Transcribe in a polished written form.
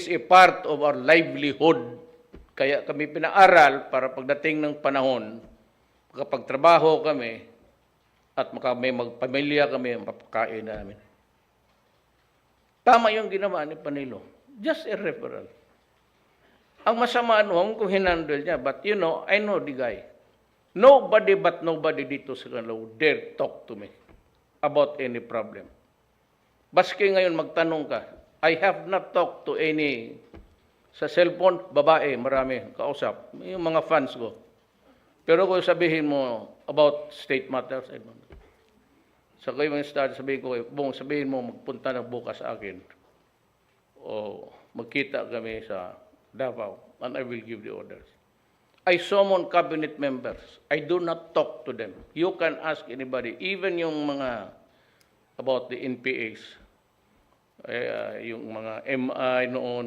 is a part of our livelihood. Kaya kami pinaaral para pagdating ng panahon, makapagtrabaho kami at may magpamilya kami, mapakain namin. Tama yung ginawa ni Panilo. Just a referral. Ang masama noon kung hinandle niya, but you know, I know the guy. Nobody dito sa Canlaw dare talk to me about any problem. Baski ngayon magtanong ka, I have not talked to any sa cellphone, babae, marami, kausap. Yung mga fans ko. Pero kung sabihin mo about state matters, sa kayo mga start, sabihin ko, Bong, sabihin mo, magpunta na bukas sa akin. O magkita kami sa Davao, and I will give the orders. I summon cabinet members. I do not talk to them. You can ask anybody, even yung mga about the NPAs, yung mga MI noon,